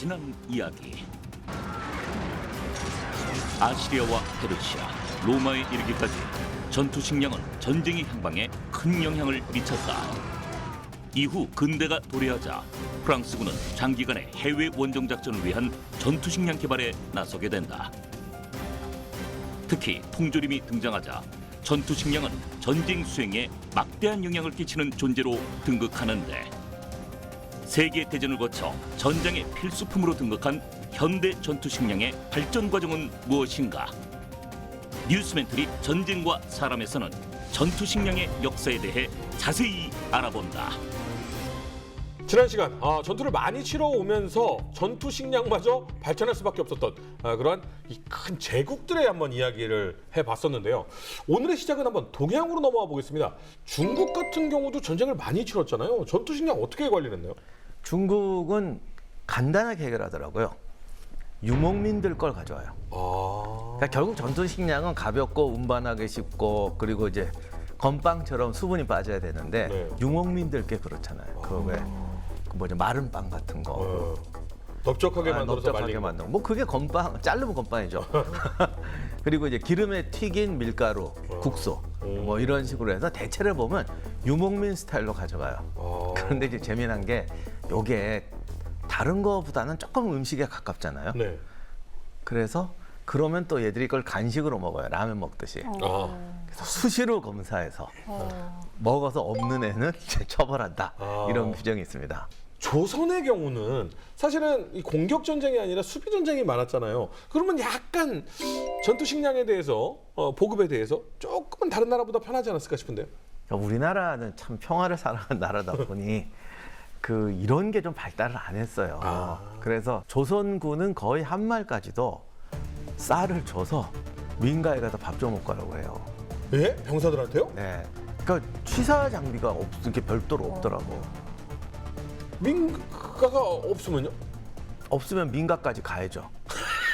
지난 이야기. 아시리아와 페르시아, 로마에 이르기까지 전투 식량은 전쟁의 향방에 큰 영향을 미쳤다. 이후 근대가 도래하자 프랑스군은 장기간의 해외 원정 작전을 위한 전투 식량 개발에 나서게 된다. 특히 통조림이 등장하자 전투 식량은 전쟁 수행에 막대한 영향을 끼치는 존재로 등극하는데, 세계 대전을 거쳐 전장의 필수품으로 등극한 현대 전투 식량의 발전 과정은 무엇인가? 뉴스멘터리 전쟁과 사람에서는 전투 식량의 역사에 대해 자세히 알아본다. 지난 시간 전투를 많이 치러오면서 전투 식량마저 발전할 수밖에 없었던 그러한 이 큰 제국들의 한번 이야기를 해봤었는데요. 오늘의 시작은 한번 동양으로 넘어와 보겠습니다. 중국 같은 경우도 전쟁을 많이 치렀잖아요. 전투 식량 어떻게 관리했나요? 중국은 간단하게 해결하더라고요. 유목민들 걸 가져와요. 그러니까 결국 전투 식량은 가볍고 운반하기 쉽고, 그리고 이제 건빵처럼 수분이 빠져야 되는데 네. 유목민들 게 그렇잖아요. 그 왜 마른 빵 같은 거. 넓적하게 만들어서 넓적하게 말린 거. 만든 거. 뭐 그게 건빵, 자르면 건빵이죠. 그리고 이제 기름에 튀긴 밀가루, 국소 뭐 이런 식으로 해서 대체를 보면 유목민 스타일로 가져가요. 그런데 이제 재미난 게 요게 다른 거보다는 조금 음식에 가깝잖아요. 네. 그래서 그러면 또 얘들이 그걸 간식으로 먹어요. 라면 먹듯이. 그래서 수시로 검사해서 먹어서 없는 애는 처벌한다. 이런 규정이 있습니다. 조선의 경우는 사실은 이 공격 전쟁이 아니라 수비 전쟁이 많았잖아요. 그러면 약간 전투 식량에 대해서 보급에 대해서 조금은 다른 나라보다 편하지 않았을까 싶은데요. 그러니까 우리나라는 참 평화를 사랑하는 나라다 보니 이런 게 좀 발달을 안 했어요. 그래서 조선군은 거의 한말까지도 쌀을 줘서 민가에 가서 밥 좀 먹고 가라고 해요. 예? 병사들한테요? 네. 그러니까 취사 장비가 이렇게 별도로 없더라고. 민가가 없으면요? 없으면 민가까지 가야죠.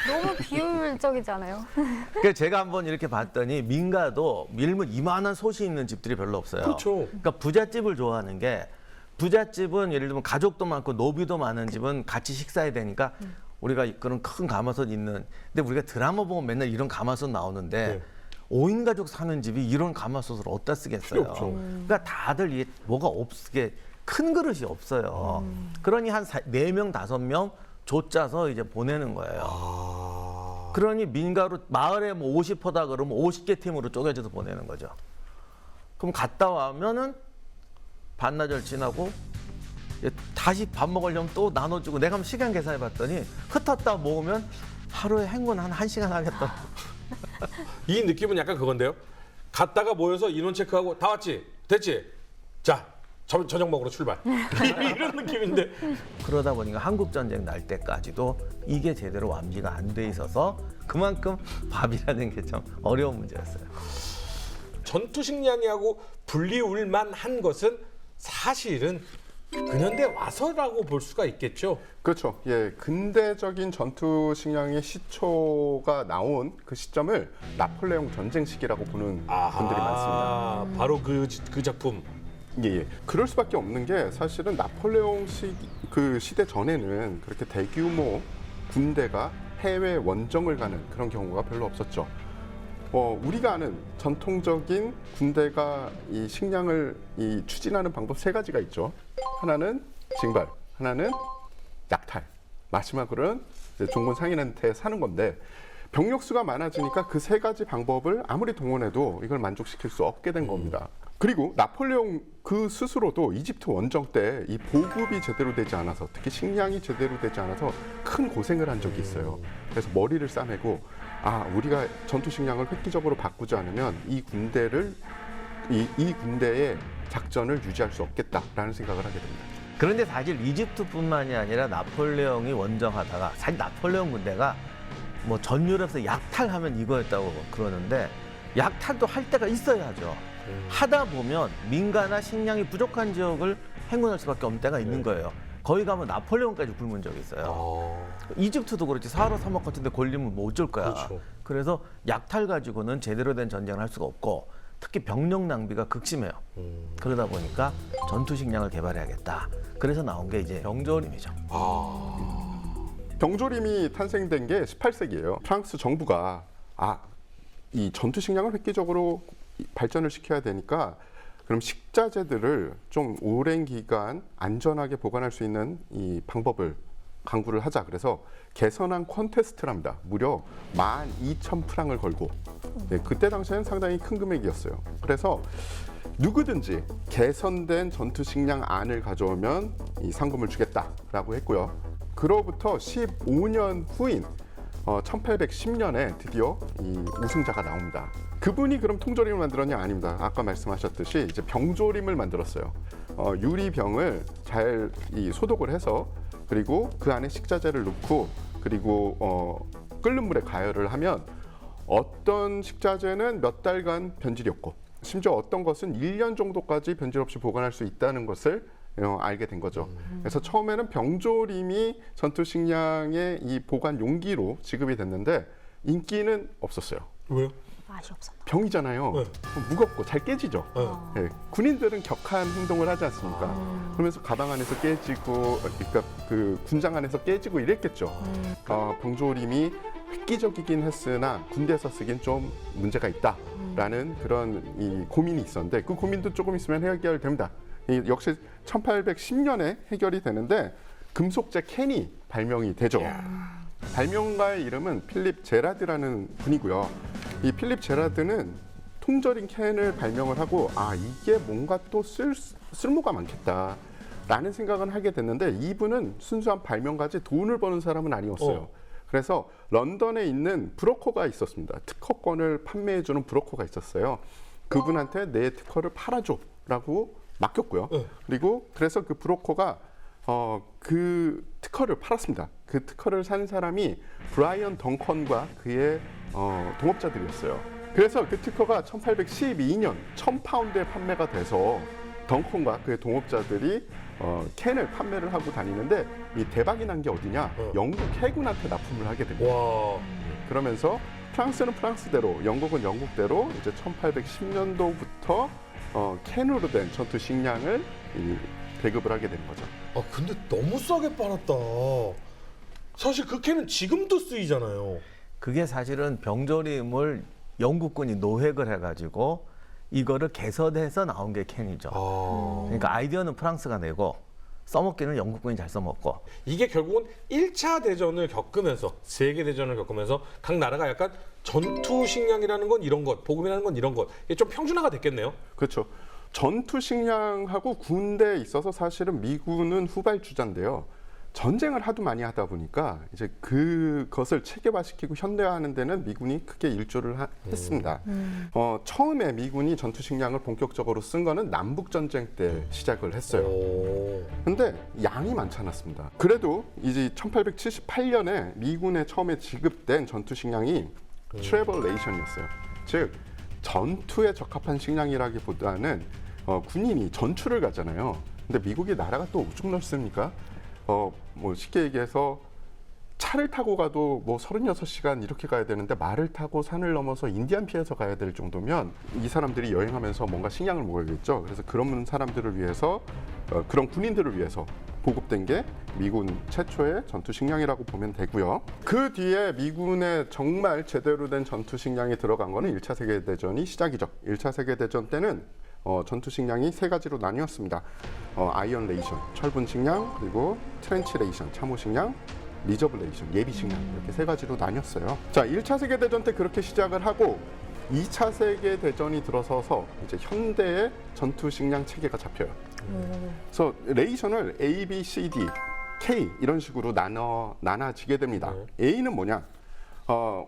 너무 비효율적이잖아요. 그러니까 제가 한번 이렇게 봤더니 민가도 밀면 이만한 솥이 있는 집들이 별로 없어요. 그렇죠. 그러니까 부잣집을 좋아하는 게, 부잣집은 예를 들면 가족도 많고 노비도 많은 집은 같이 식사해야 되니까 우리가 그런 큰 가마솥 있는, 근데 우리가 드라마 보면 맨날 이런 가마솥 나오는데 네. 5인 가족 사는 집이 이런 가마솥을 어디다 쓰겠어요. 필요 없죠. 그러니까 다들 이게 뭐가 없게 큰 그릇이 없어요. 그러니 한 4명, 5명 조 짜서 이제 보내는 거예요. 그러니 민가로 마을에 뭐 50호다 그러면 50개 팀으로 쪼개져서 보내는 거죠. 그럼 갔다 와면은 반나절 지나고 다시 밥 먹으려면 또 나눠주고, 내가 한번 시간 계산해 봤더니 흩었다 모으면 하루에 행군 한 1시간 하겠다. 이 느낌은 약간 그건데요. 갔다가 모여서 인원 체크하고 다 왔지? 됐지? 자, 저녁 먹으러 출발. 이런 느낌인데. 그러다 보니까 한국전쟁 날 때까지도 이게 제대로 완비가 안 돼 있어서 그만큼 밥이라는 게 참 어려운 문제였어요. 전투 식량이하고 분리울 만한 것은 사실은 근현대 와서라고 볼 수가 있겠죠. 그렇죠. 예, 근대적인 전투 식량의 시초가 나온 그 시점을 나폴레옹 전쟁 시기라고 보는 분들이 많습니다. 바로 그 작품. 예. 그럴 수밖에 없는 게, 사실은 나폴레옹 그 시대 전에는 그렇게 대규모 군대가 해외 원정을 가는 그런 경우가 별로 없었죠. 우리가 아는 전통적인 군대가 이 식량을 추진하는 방법 3가지가 있죠. 하나는 징발, 하나는 약탈, 마지막으로는 이제 종군 상인한테 사는 건데, 병력 수가 많아지니까 그 3가지 방법을 아무리 동원해도 이걸 만족시킬 수 없게 된 겁니다. 그리고 나폴레옹 그 스스로도 이집트 원정 때 이 보급이 제대로 되지 않아서, 특히 식량이 제대로 되지 않아서 큰 고생을 한 적이 있어요. 그래서 머리를 싸매고, 우리가 전투 식량을 획기적으로 바꾸지 않으면 이 군대를 이 군대의 작전을 유지할 수 없겠다라는 생각을 하게 됩니다. 그런데 사실 이집트뿐만이 아니라 나폴레옹이 원정하다가, 사실 나폴레옹 군대가 뭐 전 유럽에서 약탈하면 이거였다고 그러는데, 약탈도 할 때가 있어야죠. 하다 보면 민가나 식량이 부족한 지역을 행군할 수밖에 없는 때가 있는 거예요. 거기 가면 나폴레옹까지 굶은 적이 있어요. 이집트도 그렇지, 사하라 사막 같은 데 걸리면 뭐 어쩔 거야. 그렇죠. 그래서 약탈 가지고는 제대로 된 전쟁을 할 수가 없고, 특히 병력 낭비가 극심해요. 그러다 보니까 전투 식량을 개발해야겠다. 그래서 나온 게 이제 병조림이죠. 병조림이 탄생된 게 18세기예요. 프랑스 정부가 이 전투 식량을 획기적으로 발전을 시켜야 되니까 그럼 식자재들을 좀 오랜 기간 안전하게 보관할 수 있는 이 방법을 강구를 하자. 그래서 개선한 콘테스트랍니다. 무려 12,000프랑을 걸고 네, 그때 당시에는 상당히 큰 금액이었어요. 그래서 누구든지 개선된 전투 식량 안을 가져오면 이 상금을 주겠다라고 했고요. 그로부터 15년 후인 1810년에 드디어 이 우승자가 나옵니다. 그분이 그럼 통조림을 만들었냐? 아닙니다. 아까 말씀하셨듯이 이제 병조림을 만들었어요. 유리병을 잘 소독을 해서 그리고 그 안에 식자재를 넣고 그리고 끓는 물에 가열을 하면 어떤 식자재는 몇 달간 변질이 없고 심지어 어떤 것은 1년 정도까지 변질 없이 보관할 수 있다는 것을 알게 된 거죠. 그래서 처음에는 병조림이 전투식량의 이 보관 용기로 지급이 됐는데 인기는 없었어요. 왜요? 맛이 없었나? 병이잖아요. 네. 무겁고 잘 깨지죠. 네. 군인들은 격한 행동을 하지 않습니까? 그러면서 가방 안에서 깨지고, 그러니까 그 군장 안에서 깨지고 이랬겠죠. 병조림이 획기적이긴 했으나 군대에서 쓰긴 좀 문제가 있다라는 그런 이 고민이 있었는데 그 고민도 조금 있으면 해결됩니다. 역시 1810년에 해결이 되는데 금속재 캔이 발명이 되죠. 발명가의 이름은 필립 제라드라는 분이고요. 이 필립 제라드는 통조림 캔을 발명을 하고 이게 뭔가 또 쓸모가 많겠다라는 생각은 하게 됐는데 이분은 순수한 발명가지 돈을 버는 사람은 아니었어요. 그래서 런던에 있는 브로커가 있었습니다. 특허권을 판매해주는 브로커가 있었어요. 그분한테 내 특허를 팔아줘라고 맡겼고요. 그리고 그래서 그 브로커가 그 특허를 팔았습니다. 그 특허를 산 사람이 브라이언 덩컨과 그의 동업자들이었어요. 그래서 그 특허가 1812년 1,000파운드에 판매가 돼서 덩컨과 그의 동업자들이 캔을 판매를 하고 다니는데 이 대박이 난 게 어디냐? 영국 해군한테 납품을 하게 됩니다. 와. 그러면서 프랑스는 프랑스대로, 영국은 영국대로 이제 1810년도부터 캔으로 된 전투 식량을 배급을 하게 된 거죠. 근데 너무 싸게 팔았다. 사실 그 캔은 지금도 쓰이잖아요. 그게 사실은 병조림을 영국군이 노획을 해가지고 이거를 개선해서 나온 게 캔이죠. 그러니까 아이디어는 프랑스가 내고 써먹기는 영국군이 잘 써먹고. 이게 결국은 1차 대전을 겪으면서 세계 대전을 겪으면서 각 나라가 약간 전투 식량이라는 건 이런 것, 보급이라는 건 이런 것, 이게 좀 평준화가 됐겠네요. 그렇죠. 전투 식량하고 군대에 있어서 사실은 미군은 후발주자인데요. 전쟁을 하도 많이 하다 보니까 이제 그것을 체계화시키고 현대화하는 데는 미군이 크게 일조를 했습니다. 처음에 미군이 전투 식량을 본격적으로 쓴 거는 남북 전쟁 때 시작을 했어요. 근데 양이 많지 않았습니다. 그래도 이제 1878년에 미군에 처음에 지급된 전투 식량이 트래블 레이션이었어요. 즉 전투에 적합한 식량이라기보다는 군인이 전투를 가잖아요. 근데 미국이 나라가 또 우중 넓습니까? 뭐 쉽게 얘기해서 차를 타고 가도 뭐 36시간 이렇게 가야 되는데 말을 타고 산을 넘어서 인디안 피해서 가야 될 정도면 이 사람들이 여행하면서 뭔가 식량을 먹어야겠죠. 그래서 그런 사람들을 위해서 그런 군인들을 위해서 보급된 게 미군 최초의 전투 식량이라고 보면 되고요. 그 뒤에 미군에 정말 제대로 된 전투 식량이 들어간 거는 1차 세계대전이 시작이죠. 1차 세계대전 때는 전투 식량이 세 가지로 나뉘었습니다. 아이언 레이션, 철분 식량, 그리고 트렌치 레이션, 참호 식량, 리저브 레이션, 예비 식량 이렇게 세 가지로 나뉘었어요. 자, 1차 세계대전 때 그렇게 시작을 하고 2차 세계대전이 들어서서 이제 현대의 전투 식량 체계가 잡혀요. 그래서 레이션을 A, B, C, D, K 이런 식으로 나눠지게 됩니다. A는 뭐냐?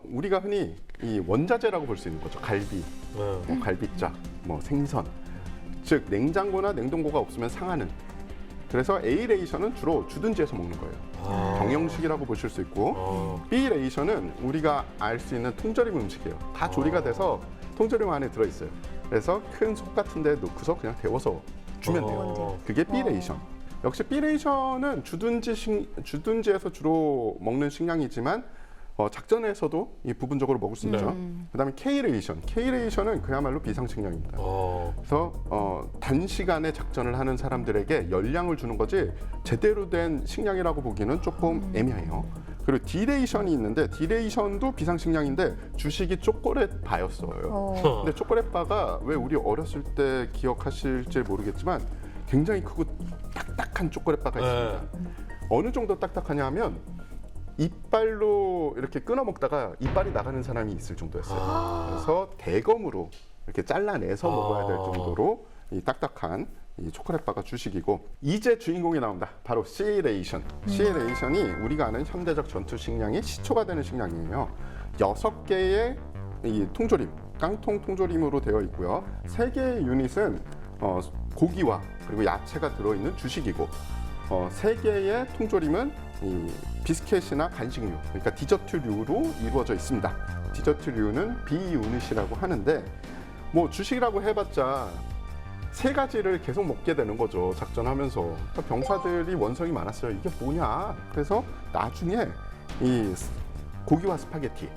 우리가 흔히 이 원자재라고 볼 수 있는 거죠. 갈비, 뭐 갈비짝, 뭐 생선. 즉 냉장고나 냉동고가 없으면 상하는. 그래서 A 레이션은 주로 주둔지에서 먹는 거예요. 경영식이라고 보실 수 있고 B 레이션은 우리가 알 수 있는 통조림 음식이에요. 다 조리가 돼서 통조림 안에 들어있어요. 그래서 큰 속 같은 데 넣고서 그냥 데워서 주면 돼요. 그게 B 레이션. 역시 B 레이션은 주둔지에서 주로 먹는 식량이지만 작전에서도 이 부분적으로 먹을 수 있죠. 그다음에 K레이션. K레이션은 그야말로 비상식량입니다. 그래서 단시간에 작전을 하는 사람들에게 열량을 주는 거지 제대로 된 식량이라고 보기는 조금 애매해요. 그리고 D레이션이 있는데 D레이션도 비상식량인데 주식이 초콜릿 바였어요. 근데 초콜릿 바가 왜 우리 어렸을 때 기억하실지 모르겠지만 굉장히 크고 딱딱한 초콜릿 바가 있습니다. 어느 정도 딱딱하냐 하면 이빨로 이렇게 끊어 먹다가 이빨이 나가는 사람이 있을 정도였어요. 그래서 대검으로 이렇게 잘라내서 먹어야 될 정도로 이 딱딱한 이 초콜릿 바가 주식이고 이제 주인공이 나옵니다. 바로 C레이션. C레이션이 우리가 아는 현대적 전투 식량의 시초가 되는 식량이에요. 6개의 이 통조림, 깡통 통조림으로 되어 있고요. 3개의 유닛은 고기와 그리고 야채가 들어있는 주식이고 3개의 통조림은 이 비스켓이나 간식류, 그러니까 디저트류로 이루어져 있습니다. 디저트류는 비유닛이라고 하는데 뭐 주식이라고 해봤자 3가지를 계속 먹게 되는 거죠. 작전하면서. 그러니까 병사들이 원성이 많았어요. 이게 뭐냐? 그래서 나중에 이 고기와 스파게티,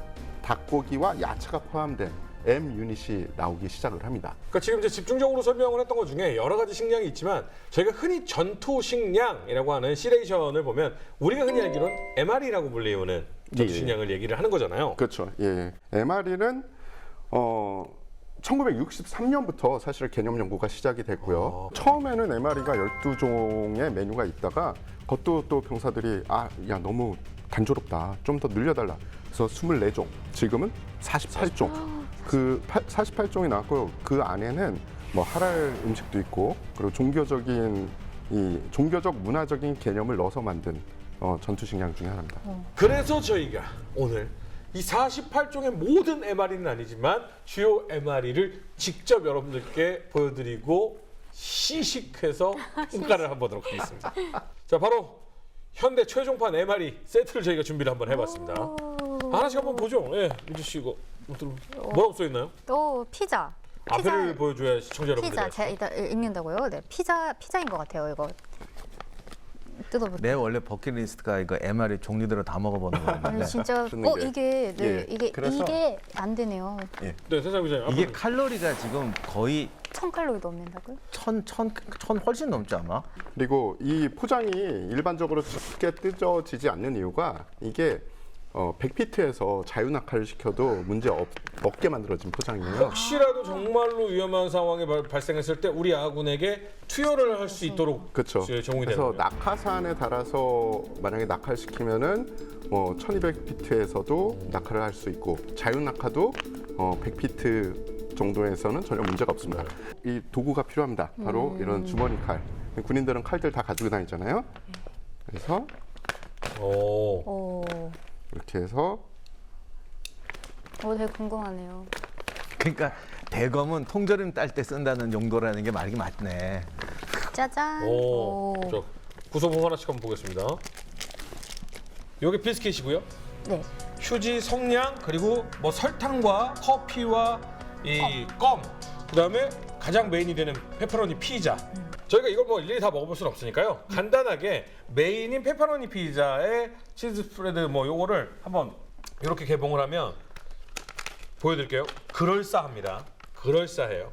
닭고기와 야채가 포함된 M 유닛이 나오기 시작을 합니다. 그러니까 지금 이제 집중적으로 설명을 했던 것 중에 여러 가지 식량이 있지만 저희가 흔히 전투 식량이라고 하는 C레이션을 보면 우리가 흔히 알기로는 MR이라고 불리우는 전투 식량을 얘기를 하는 거잖아요. 그렇죠. 예. MRE는 1963년부터 사실 개념 연구가 시작이 됐고요. 처음에는 MRE가 12종의 메뉴가 있다가 그것도 또 병사들이 야 너무 단조롭다. 좀 더 늘려달라. 그래서 24종, 지금은 48종. 그 48종이 나왔고요. 그 안에는 뭐 할랄 음식도 있고 그리고 종교적 문화적인 개념을 넣어서 만든 전투 식량 중에 하나입니다. 그래서 저희가 오늘 이 48종의 모든 MRE는 아니지만 주요 MRE를 직접 여러분들께 보여드리고 시식해서 평가를 한번 보도록 하겠습니다. 자, 바로 현대 최종판 MRE 세트를 저희가 준비를 한번 해봤습니다. 하나씩 한번 보죠. 예, 민주 씨 이거 뭐라고 써 있나요? 또 피자. 앞에를 보여줘야 시청자 여러분들이 피자. 제가 일단 읽는다고요? 네, 피자인 것 같아요. 이거 뜯어볼게요. 내 원래 버킷리스트가 이거 MRE 종류대로 다 먹어보는 아니 건데 진짜 쓰는 게. 이게 예, 이게 그래서- 이게 안 되네요. 네, 세상 기자님. 이게 앞으로. 칼로리가 지금 거의 1000칼로리 넘는다고요? 천 훨씬 넘지 않아? 그리고 이 포장이 일반적으로 쉽게 뜯어지지 않는 이유가 이게 100피트에서 자유낙하를 시켜도 문제 없게 만들어진 포장이에요. 혹시라도 정말로 위험한 상황이 발생했을 때 우리 아군에게 투여를 할 수 있도록 그렇죠. 제공이 되는 그래서 거예요. 낙하산에 달아서 만약에 낙하를 시키면은 1200피트에서도 낙하를 할 수 있고 자유낙하도 100피트 정도에서는 전혀 문제가 없습니다. 이 도구가 필요합니다. 바로 이런 주머니 칼. 군인들은 칼들 다 가지고 다니잖아요. 그래서 오. 이렇게 해서 되게 궁금하네요. 그러니까 대검은 통조림 딸 때 쓴다는 용도라는 게 말이 맞네. 짜잔. 오. 저 구성품 하나씩 한번 보겠습니다. 요게 비스킷이고요. 네. 휴지, 성냥, 그리고 뭐 설탕과 커피와 이 껌, 그다음에 가장 메인이 되는 페퍼로니 피자. 저희가 이걸 뭐 일일이 다 먹어볼 수는 없으니까요. 간단하게 메인인 페퍼로니 피자에 치즈 스프레드 뭐 요거를 한번 이렇게 개봉을 하면 보여드릴게요. 그럴싸합니다. 그럴싸해요.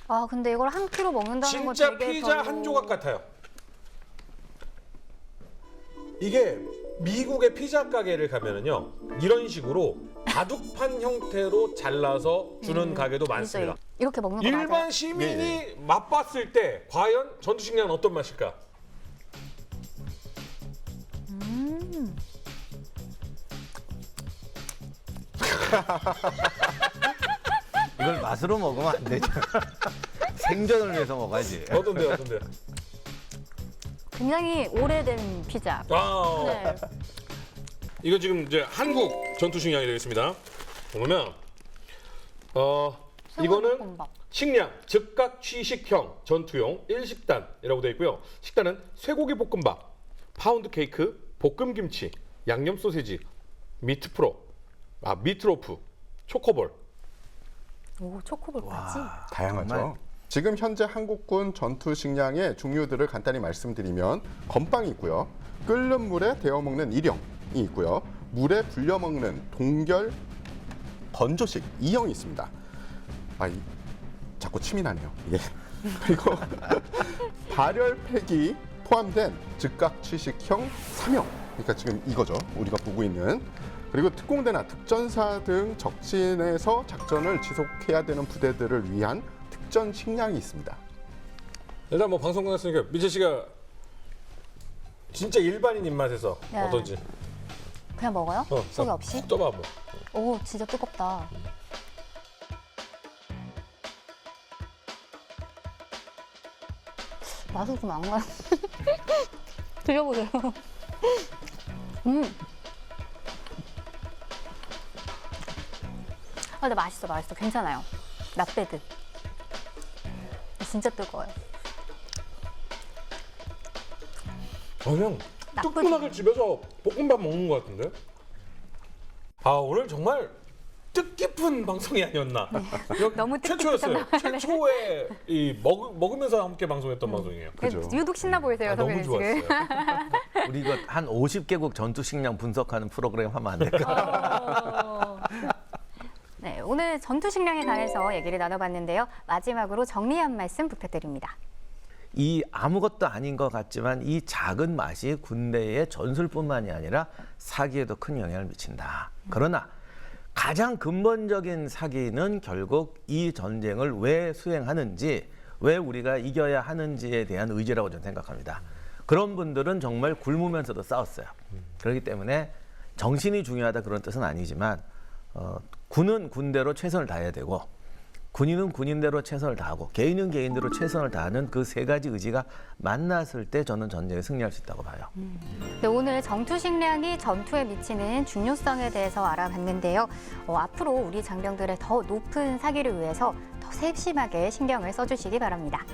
아 근데 이걸 한 끼로 먹는다는 건 진짜 되게 피자 별로- 한 조각 같아요. 이게 미국의 피자 가게를 가면은요 이런 식으로 바둑판 형태로 잘라서 주는 가게도 많습니다. 있어요. 이렇게 먹는 거 일반 맞아요? 시민이 맛봤을 때 과연 전투식량은 어떤 맛일까? 이걸 맛으로 먹으면 안 되죠. 생존을 위해서 먹어야지. 어떤데요, 어떤데요? 굉장히 오래된 피자. 아, 네. 이거 지금 이제 한국 전투식량이 되겠습니다. 보면 이거는 볶음밥. 식량 즉각 취식형 전투용 1식단이라고 되어 있고요. 식단은 쇠고기 볶음밥, 파운드 케이크, 볶음 김치, 양념 소세지, 미트로프, 초코볼. 오 초코볼까지. 다양하죠. 정말. 지금 현재 한국군 전투 식량의 종류들을 간단히 말씀드리면 건빵이 있고요. 끓는 물에 데워 먹는 일형이 있고요. 물에 불려 먹는 동결 건조식 E형이 있습니다. 자꾸 침이 나네요. 예. 그리고 발열팩이 포함된 즉각 취식형 3형. 그러니까 지금 이거죠. 우리가 보고 있는. 그리고 특공대나 특전사 등 적진에서 작전을 지속해야 되는 부대들을 위한 특전 식량이 있습니다. 일단 뭐 방송 끝났으니까 미철 씨가 진짜 일반인 입맛에서 네. 어떤지 그냥 먹어요? 소개 없이? 푹 떠봐 뭐. 오, 진짜 뜨겁다. 맛이 좀 안 가요. 드셔보세요. 근데 맛있어. 괜찮아요. 낫배드. 진짜 뜨거워요. 그냥 나쁘지. 뜨끈하게 집에서 볶음밥 먹는 것 같은데? 오늘 정말 뜻깊은 방송이 아니었나. 너무 최초였어요. 뜻깊었나? 최초의 이 먹으면서 함께 방송했던 방송이에요. 그죠. 유독 신나 보이세요, 너무 선배님 지금. 좋았어요. 우리 이거 한 50개국 전투 식량 분석하는 프로그램 하면 안 될까? 네, 오늘 전투 식량에 관해서 얘기를 나눠봤는데요. 마지막으로 정리 한 말씀 부탁드립니다. 이 아무것도 아닌 것 같지만 이 작은 맛이 군대의 전술뿐만이 아니라 사기에도 큰 영향을 미친다. 그러나 가장 근본적인 사기는 결국 이 전쟁을 왜 수행하는지, 왜 우리가 이겨야 하는지에 대한 의지라고 저는 생각합니다. 그런 분들은 정말 굶으면서도 싸웠어요. 그렇기 때문에 정신이 중요하다 그런 뜻은 아니지만 군은 군대로 최선을 다해야 되고 군인은 군인대로 최선을 다하고 개인은 개인대로 최선을 다하는 그 세 가지 의지가 만났을 때 저는 전쟁에 승리할 수 있다고 봐요. 네, 오늘 전투 식량이 전투에 미치는 중요성에 대해서 알아봤는데요. 앞으로 우리 장병들의 더 높은 사기를 위해서 더 세심하게 신경을 써주시기 바랍니다.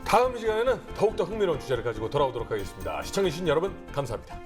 다음 시간에는 더욱더 흥미로운 주제를 가지고 돌아오도록 하겠습니다. 시청해주신 여러분 감사합니다.